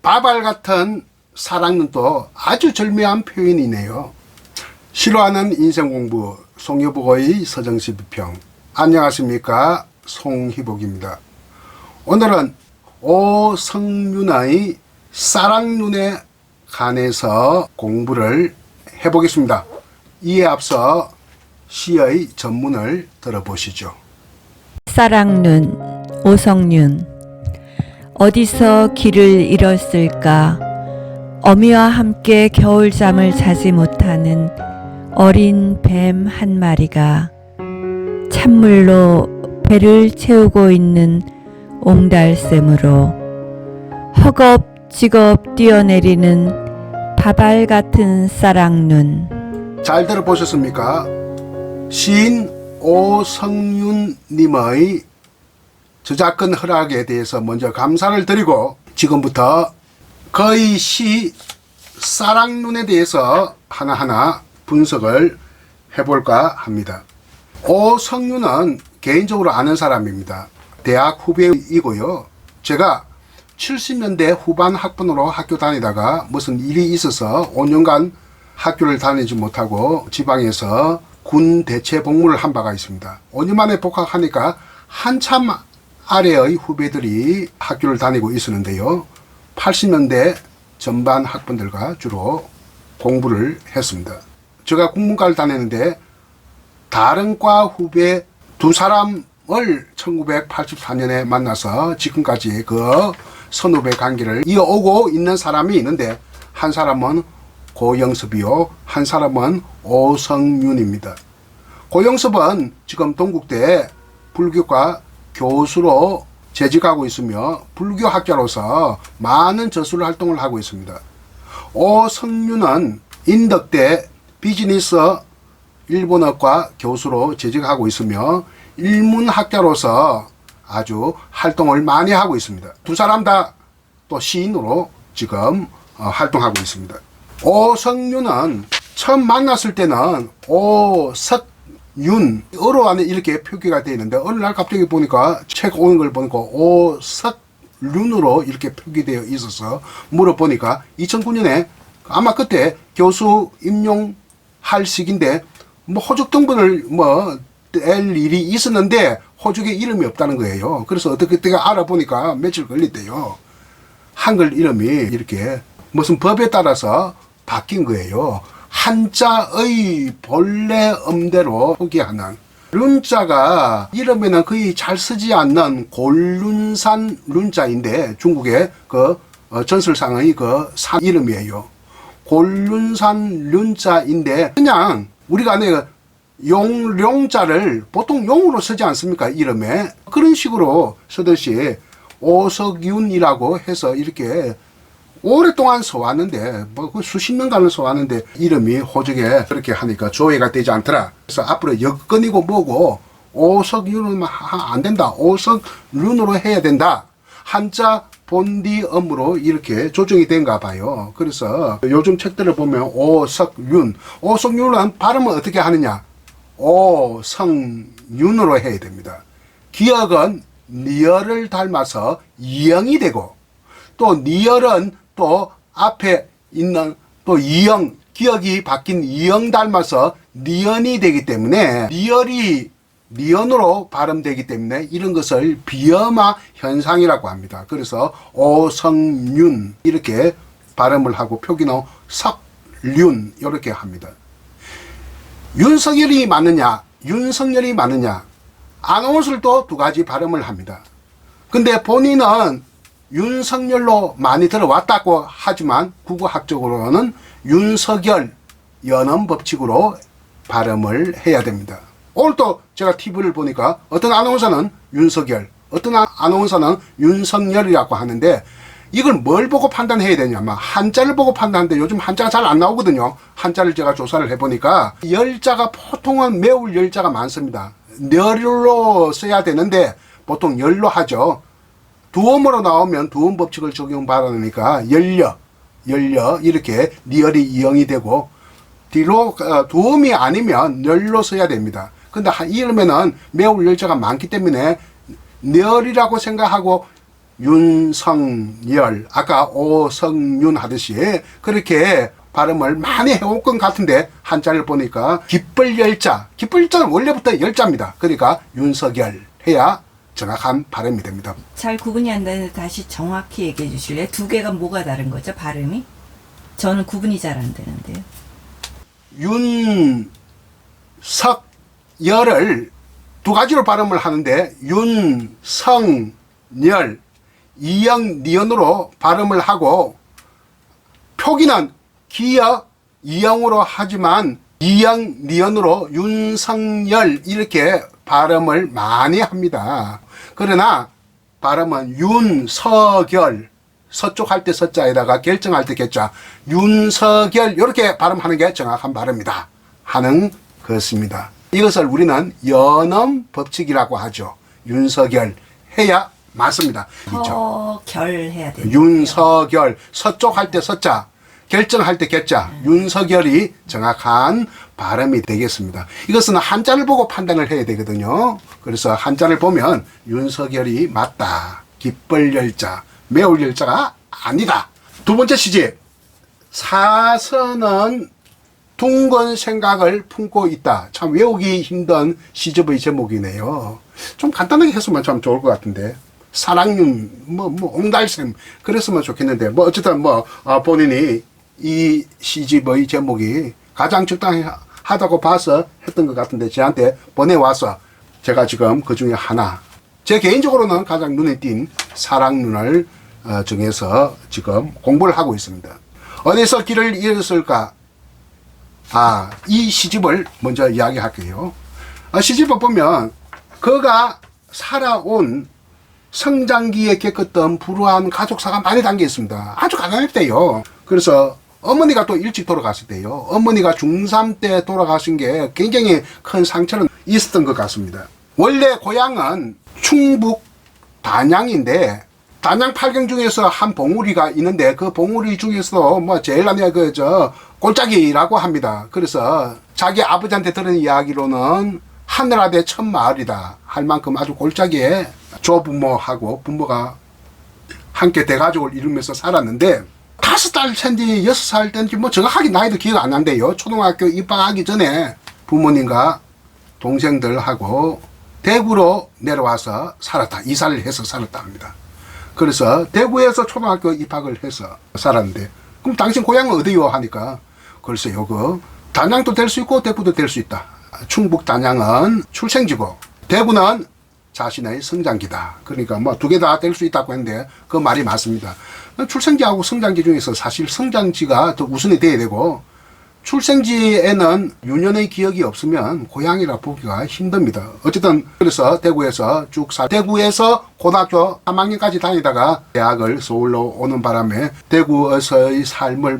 바발 같은 사랑눈도 아주 절묘한 표현이네요. 싫어하는 인생공부 송희복의 서정시 비평. 안녕하십니까, 송희복입니다. 오늘은 오성윤의 사랑눈에 관해서 공부를 해보겠습니다. 이에 앞서 시의 전문을 들어보시죠. 사랑눈, 오성윤. 어디서 길을 잃었을까? 어미와 함께 겨울잠을 자지 못하는 어린 뱀 한 마리가 찬물로 배를 채우고 있는 옹달샘으로 허겁지겁 뛰어내리는 바발 같은 사랑눈. 잘 들어보셨습니까? 시인 오성윤님의 저작권 허락에 대해서 먼저 감사를 드리고 지금부터 그의 시 사랑눈에 대해서 하나하나 분석을 해볼까 합니다. 오성윤은 개인적으로 아는 사람입니다. 대학 후배이고요. 제가 70년대 후반 학번으로 학교 다니다가 무슨 일이 있어서 5년간 학교를 다니지 못하고 지방에서 군 대체 복무를 한 바가 있습니다. 5년 만에 복학하니까 한참 아래의 후배들이 학교를 다니고 있었는데요. 80년대 전반 학번들과 주로 공부를 했습니다. 제가 국문과를 다녔는데 다른 과 후배 두 사람을 1984년에 만나서 지금까지 그 선후배 관계를 이어오고 있는 사람이 있는데, 한 사람은 고영섭이요, 한 사람은 오성윤입니다. 고영섭은 지금 동국대 불교과 교수로 재직하고 있으며 불교학자로서 많은 저술 활동을 하고 있습니다. 오성윤은 인덕대 비즈니스 일본어과 교수로 재직하고 있으며 일문학자로서 아주 활동을 많이 하고 있습니다. 두 사람 다 또 시인으로 지금 활동하고 있습니다. 오성윤은 처음 만났을 때는 오석윤, 어로 안에 이렇게 표기가 되어 있는데 어느 날 갑자기 보니까 책 오는 걸 보니까 오석윤으로 이렇게 표기되어 있어서 물어보니까 2009년에 아마 그때 교수 임용할 시기인데 호적 등본을 뗄 일이 있었는데 호적에 이름이 없다는 거예요. 그래서 어떻게 알아보니까 며칠 걸렸대요. 한글 이름이 이렇게 무슨 법에 따라서 바뀐 거예요. 한자의 본래 음대로 표기하는, 룬자가 이름에는 거의 잘 쓰지 않는 골룬산 룬자인데 중국의 그 전설상의 그 산 이름이에요. 골룬산 룬자인데 그냥 우리가 용자를 보통 용으로 쓰지 않습니까? 이름에. 그런 식으로 쓰듯이 오석윤이라고 해서 이렇게 오랫동안 써왔는데 수십 년간을 써왔는데 이름이 호적에 그렇게 하니까 조회가 되지 않더라. 그래서 앞으로 여건이고 뭐고 오석윤은 안 된다, 오석윤으로 해야 된다, 한자 본디음으로 이렇게 조정이 된가 봐요. 그래서 요즘 책들을 보면 오석윤은 발음은 어떻게 하느냐, 오성윤으로 해야 됩니다. 기억은 니얼을 닮아서 이영이 되고, 또 니얼은 또 앞에 있는 또 이영, 기억이 바뀐 이영 닮아서 니언이 되기 때문에 니얼이 니언으로 발음되기 때문에 이런 것을 비엄화 현상이라고 합니다. 그래서 오성윤 이렇게 발음을 하고 표기는 석륜 이렇게 합니다. 윤석열이 맞느냐, 윤석열이 맞느냐, 아나운서도 두 가지 발음을 합니다. 근데 본인은 윤석열로 많이 들어왔다고 하지만 국어학적으로는 윤석열 연음 법칙으로 발음을 해야 됩니다. 오늘 또 제가 TV를 보니까 어떤 아나운서는 윤석열, 어떤 아나운서는 윤석열이라고 하는데 이걸 뭘 보고 판단해야 되냐면 한자를 보고 판단하는데 요즘 한자가 잘 안 나오거든요. 한자를 제가 조사를 해보니까 열자가 보통은 매울 열자가 많습니다. 렬로 써야 되는데 보통 열로 하죠. 두음으로 나오면 두음 법칙을 적용받으니까 열려 이렇게 리얼이 이영이 되고, 뒤로 두음이 아니면 렬로 써야 됩니다. 근데 이러면은 매울 열자가 많기 때문에 렬이라고 생각하고 윤석열, 아까 오성윤 하듯이 그렇게 발음을 많이 해올 것 같은데 한자를 보니까 깃벌열자, 깃벌열자는 원래부터 열자입니다. 그러니까 윤석열 해야 정확한 발음이 됩니다. 잘 구분이 안 되는데 다시 정확히 얘기해 주실래요? 두 개가 뭐가 다른 거죠? 발음이? 저는 구분이 잘 안 되는데요. 윤석열을 두 가지로 발음을 하는데 윤성열, 이영, 니언으로 발음을 하고 표기는 기역, 이영으로 하지만 이영, 니언으로 윤석열 이렇게 발음을 많이 합니다. 그러나 발음은 윤석열, 서쪽 할 때 서자에다가 결정할 때 결자, 윤석열 이렇게 발음하는 게 정확한 발음이다 하는 것입니다. 이것을 우리는 연음 법칙이라고 하죠. 윤석열 해야 맞습니다. 결 해야 돼요. 윤석열, 서쪽 할 때 서자, 결정할 때 결자, 윤석열이 정확한 발음이 되겠습니다. 이것은 한자를 보고 판단을 해야 되거든요. 그래서 한자를 보면 윤석열이 맞다. 깃벌 열자, 매울 열자가 아니다. 두 번째 시집. 사선은 둥근 생각을 품고 있다. 참 외우기 힘든 시집의 제목이네요. 좀 간단하게 했으면 참 좋을 것 같은데. 사랑윤, 옹달샘, 그랬으면 좋겠는데, 어쨌든 본인이 이 시집의 제목이 가장 적당하다고 봐서 했던 것 같은데, 저한테 보내와서 제가 지금 그 중에 하나, 제 개인적으로는 가장 눈에 띈 사랑눈을 정해서 지금 공부를 하고 있습니다. 어디서 길을 잃었을까? 이 시집을 먼저 이야기할게요. 시집을 보면, 그가 살아온 성장기에 겪었던 불우한 가족사가 많이 담겨 있습니다. 아주 가난했대요. 그래서 어머니가 또 일찍 돌아갔을 때요. 어머니가 중3 때 돌아가신 게 굉장히 큰 상처는 있었던 것 같습니다. 원래 고향은 충북 단양인데, 단양 8경 중에서 한 봉우리가 있는데, 그 봉우리 중에서도 제일 꼴짝이라고 합니다. 그래서 자기 아버지한테 들은 이야기로는 하늘아래 첫 마을이다 할 만큼 아주 골짜기에 조부모하고 부모가 함께 대가족을 이루면서 살았는데, 5살 차인지 6살 때인지 정확하게 나이도 기억 안 난대요. 초등학교 입학하기 전에 부모님과 동생들하고 대구로 내려와서 살았다. 이사를 해서 살았다 합니다. 그래서 대구에서 초등학교 입학을 해서 살았는데, 그럼 당신 고향은 어디요? 하니까, 글쎄요, 단양도 될 수 있고 대구도 될 수 있다. 충북 단양은 출생지고 대구는 자신의 성장기다. 그러니까 두 개 다 될 수 있다고 했는데 그 말이 맞습니다. 출생지하고 성장지 중에서 사실 성장지가 더 우선이 돼야 되고, 출생지에는 유년의 기억이 없으면 고향이라 보기가 힘듭니다. 어쨌든 그래서 대구에서 쭉 대구에서 고등학교 3학년까지 다니다가 대학을 서울로 오는 바람에 대구에서의 삶을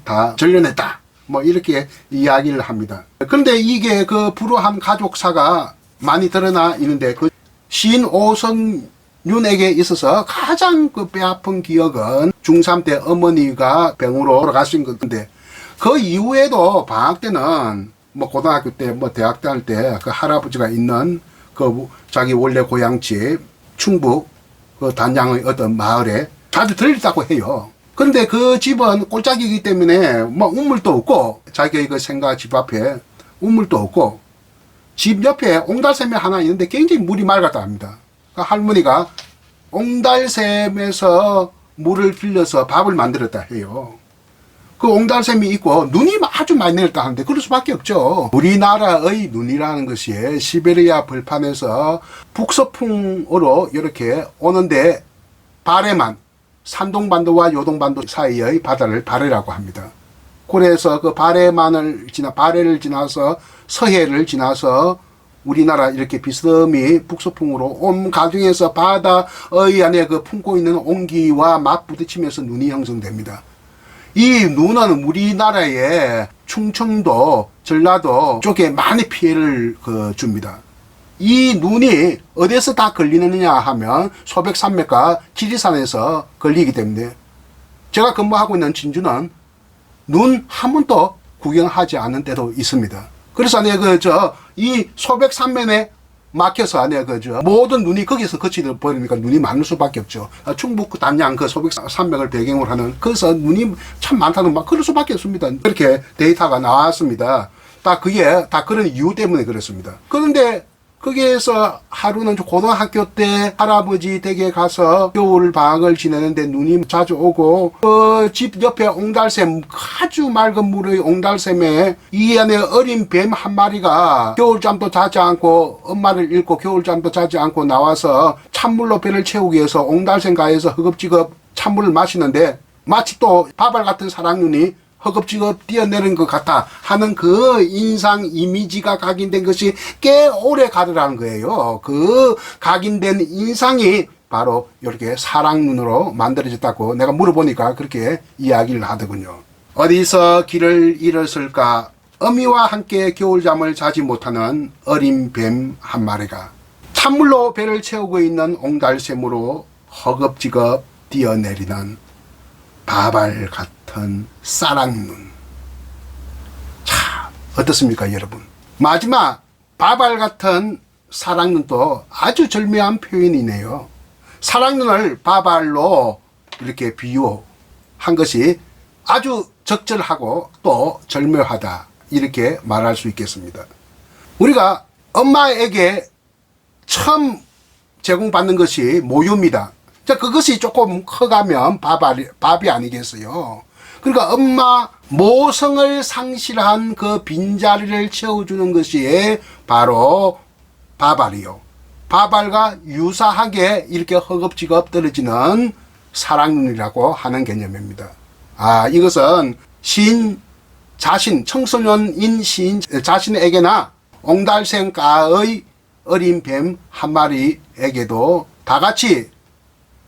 다 전려냈다. 이렇게 이야기를 합니다. 그런데 이게 그 불우한 가족사가 많이 드러나 있는데, 그 시인 오성윤에게 있어서 가장 그 뼈아픈 기억은 중3 때 어머니가 병으로 돌아가신 건데, 그 이후에도 방학 때는 고등학교 때 대학 다닐 때 그 할아버지가 있는 그 자기 원래 고향집 충북 그 단양의 어떤 마을에 자주 들렸다고 해요. 그런데 그 집은 꼴짝이기 때문에 우물도 없고, 자기의 그 생가 집 앞에 우물도 없고, 집 옆에 옹달샘이 하나 있는데 굉장히 물이 맑았다 합니다. 그 할머니가 옹달샘에서 물을 빌려서 밥을 만들었다 해요. 그 옹달샘이 있고 눈이 아주 많이 내렸다 하는데 그럴 수밖에 없죠. 우리나라의 눈이라는 것이 시베리아 벌판에서 북서풍으로 이렇게 오는데, 발해만, 산동반도와 요동반도 사이의 바다를 발해라고 합니다. 그래서 그 발해를 지나서 서해를 지나서 우리나라 이렇게 비스듬히 북서풍으로 온 과정에서 바다의 안에 그 품고 있는 온기와 맞부딪히면서 눈이 형성됩니다. 이 눈은 우리나라의 충청도, 전라도 쪽에 많이 피해를 줍니다. 이 눈이 어디에서 다 걸리느냐 하면 소백산맥과 지리산에서 걸리기 때문에, 제가 근무하고 있는 진주는 눈 한 번도 구경하지 않은 때도 있습니다. 그래서 이 소백산맥에 막혀서 안에 그저 모든 눈이 거기서 거치다 버리니까 눈이 많을 수밖에 없죠. 충북 단양 그 소백 산맥을 배경으로 하는 거기서 눈이 참 많다는 막 그럴 수밖에 없습니다. 그렇게 데이터가 나왔습니다. 다 그게 다 그런 이유 때문에 그렇습니다. 그런데 거기에서 하루는 고등학교 때 할아버지 댁에 가서 겨울 방학을 지내는데 눈이 자주 오고 그 집 옆에 옹달샘 아주 맑은 물의 옹달샘에 이 안에 어린 뱀 한 마리가 겨울잠도 자지 않고 엄마를 잃고 겨울잠도 자지 않고 나와서 찬물로 배를 채우기 위해서 옹달샘가에서 허겁지겁 찬물을 마시는데 마치 또 바발 같은 사랑눈이 허겁지겁 뛰어내린 것 같아 하는 그 인상 이미지가 각인된 것이 꽤 오래 가더라는 거예요. 그 각인된 인상이 바로 이렇게 사랑눈으로 만들어졌다고 내가 물어보니까 그렇게 이야기를 하더군요. 어디서 길을 잃었을까? 어미와 함께 겨울잠을 자지 못하는 어린 뱀 한 마리가 찬물로 배를 채우고 있는 옹달샘으로 허겁지겁 뛰어내리는 바발 같은 사랑눈. 자, 어떻습니까, 여러분? 마지막 바발 같은 사랑눈도 아주 절묘한 표현이네요. 사랑눈을 바발로 이렇게 비유한 것이 아주 적절하고 또 절묘하다, 이렇게 말할 수 있겠습니다. 우리가 엄마에게 처음 제공받는 것이 모유입니다. 자, 그것이 조금 커가면 밥이 아니겠어요. 그러니까 엄마 모성을 상실한 그 빈자리를 채워주는 것이 바로 바발이요. 바발과 유사하게 이렇게 허겁지겁 떨어지는 사랑눈이라고 하는 개념입니다. 이것은 시인 자신, 청소년인 시인 자신에게나 옹달샘가의 어린 뱀 한 마리에게도 다 같이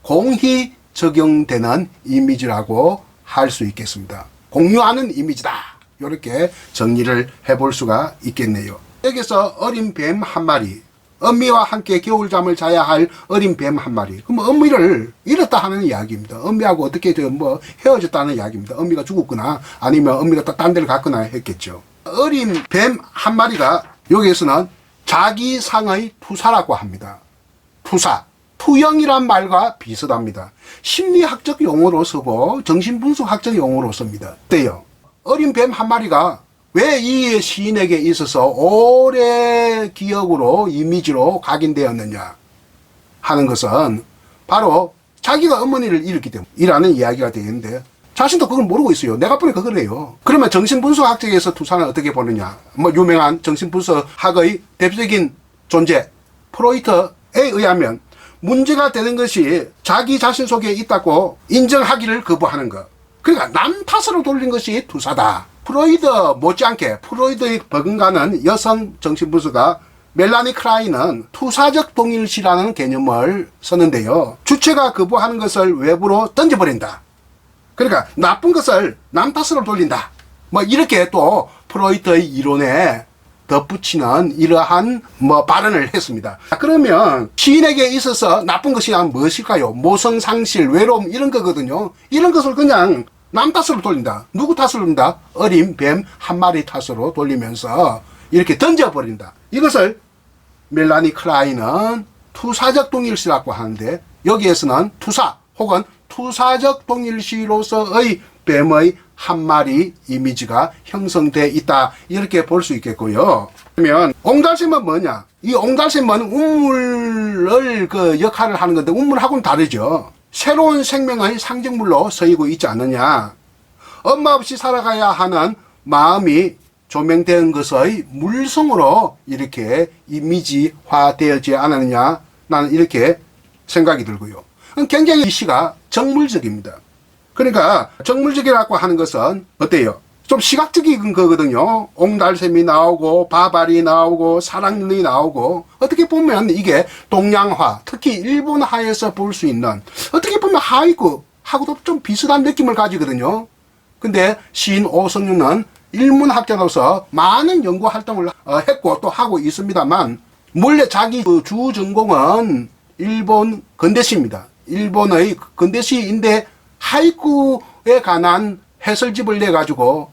공히 적용되는 이미지라고 할 수 있겠습니다. 공유하는 이미지다, 이렇게 정리를 해볼 수가 있겠네요. 여기서 어린 뱀 한 마리, 어미와 함께 겨울잠을 자야 할 어린 뱀 한 마리. 그럼 어미를 잃었다 하는 이야기입니다. 어미하고 어떻게 헤어졌다는 이야기입니다. 어미가 죽었거나 아니면 어미가 딴 데를 갔거나 했겠죠. 어린 뱀 한 마리가 여기에서는 자기상의 투사라고 합니다. 투사. 투영이란 말과 비슷합니다. 심리학적 용어로 쓰고 정신분석학적 용어로 씁니다. 어때요? 어린 뱀 한 마리가 왜 이 시인에게 있어서 오래 기억으로 이미지로 각인되었느냐 하는 것은 바로 자기가 어머니를 잃었기 때문이라는 이야기가 되겠는데, 자신도 그걸 모르고 있어요. 내가 보니 그거래요. 그러면 정신분석학적에서 투사는 어떻게 보느냐? 유명한 정신분석학의 대표적인 존재 프로이트에 의하면 문제가 되는 것이 자기 자신 속에 있다고 인정하기를 거부하는 것. 그러니까 남 탓으로 돌린 것이 투사다. 프로이드 못지않게 프로이드의 버금가는 여성 정신분석가 멜라니 클라인은 투사적 동일시라는 개념을 쓰는데요. 주체가 거부하는 것을 외부로 던져버린다. 그러니까 나쁜 것을 남 탓으로 돌린다. 이렇게 또 프로이트의 이론에 덧붙이는 이러한 발언을 했습니다. 그러면 시인에게 있어서 나쁜 것이 무엇일까요? 모성상실, 외로움, 이런 거거든요. 이런 것을 그냥 남 탓으로 돌린다. 누구 탓으로 돌린다? 어린 뱀 한 마리 탓으로 돌리면서 이렇게 던져버린다. 이것을 멜라니 클라인은 투사적 동일시라고 하는데, 여기에서는 투사 혹은 투사적 동일시로서의 뱀의 한 마리 이미지가 형성되어 있다, 이렇게 볼 수 있겠고요. 그러면 옹달샘은 뭐냐? 이 옹달샘은 운물을 역할을 하는 건데 운물하고는 다르죠. 새로운 생명의 상징물로 쓰이고 있지 않느냐. 엄마 없이 살아가야 하는 마음이 조명된 것의 물성으로 이렇게 이미지화되어지지 않았느냐, 나는 이렇게 생각이 들고요. 굉장히 이 시가 정물적입니다. 그러니까 정물적이라고 하는 것은 어때요? 좀 시각적인 거거든요. 옹달샘이 나오고 바발이 나오고 사랑눈이 나오고, 어떻게 보면 이게 동양화, 특히 일본화에서 볼 수 있는, 어떻게 보면 하이쿠하고도 좀 비슷한 느낌을 가지거든요. 근데 시인 오성윤은 일문학자로서 많은 연구 활동을 했고 또 하고 있습니다만, 원래 자기 주 전공은 일본 근대시입니다. 일본의 근대시인데 하이쿠에 관한 해설집을 내가지고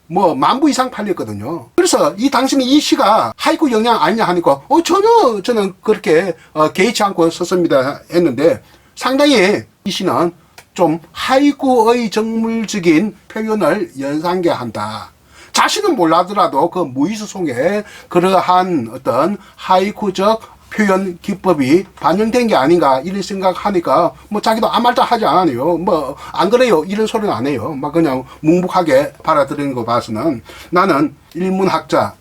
10,000부 이상 팔렸거든요. 그래서 그래서 이 당신이 이 시가 하이쿠 영향 아니냐 하니까 전혀 저는 그렇게 개의치 않고 썼습니다 했는데, 상당히 이 시는 좀 하이쿠의 정물적인 표현을 연상케한다. 자신은 몰라더라도 그 무의식 속에 그러한 어떤 하이쿠적 표현 기법이 반영된 게 아닌가 이런 생각하니까 뭐 자기도 아무 말도 하지 않아요. 뭐 안 그래요 이런 소리는 안 해요. 막 그냥 묵묵하게 받아들이는 거 봐서는 나는 일문학자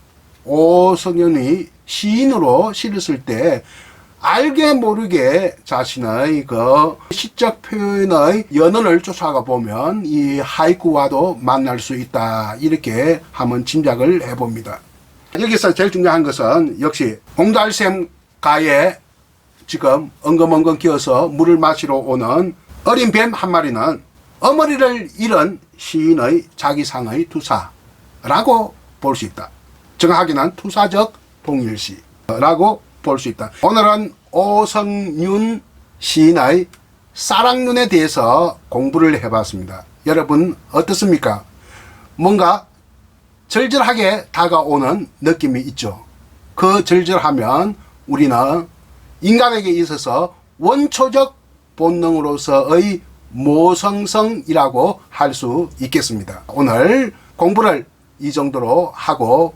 오성윤이 시인으로 시를 쓸 때 알게 모르게 자신의 그 시적 표현의 연원을 쫓아가 보면 이 하이쿠와도 만날 수 있다, 이렇게 한번 짐작을 해봅니다. 여기서 제일 중요한 것은 역시 옹달샘 가에 지금 엉금엉금 기어서 물을 마시러 오는 어린 뱀 한 마리는 어머니를 잃은 시인의 자기상의 투사라고 볼 수 있다. 정확하게는 투사적 동일시라고 볼 수 있다. 오늘은 오성윤 시인의 사랑눈에 대해서 공부를 해봤습니다. 여러분 어떻습니까? 뭔가 절절하게 다가오는 느낌이 있죠. 그 절절하면 우리는 인간에게 있어서 원초적 본능으로서의 모성성이라고 할 수 있겠습니다. 오늘 공부를 이 정도로 하고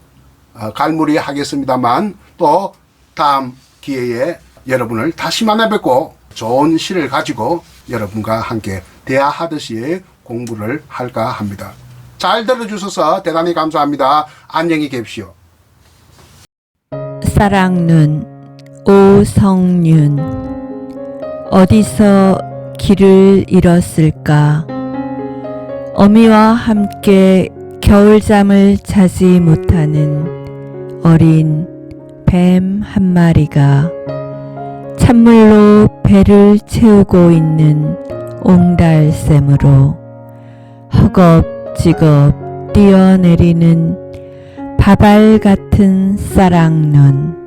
갈무리하겠습니다만, 또 다음 기회에 여러분을 다시 만나 뵙고 좋은 시를 가지고 여러분과 함께 대화하듯이 공부를 할까 합니다. 잘 들어주셔서 대단히 감사합니다. 안녕히 계십시오. 사랑눈 오성윤. 어디서 길을 잃었을까? 어미와 함께 겨울잠을 자지 못하는 어린 뱀 한 마리가 찬물로 배를 채우고 있는 옹달샘으로 허겁지겁 뛰어내리는 바발 같은 사랑눈.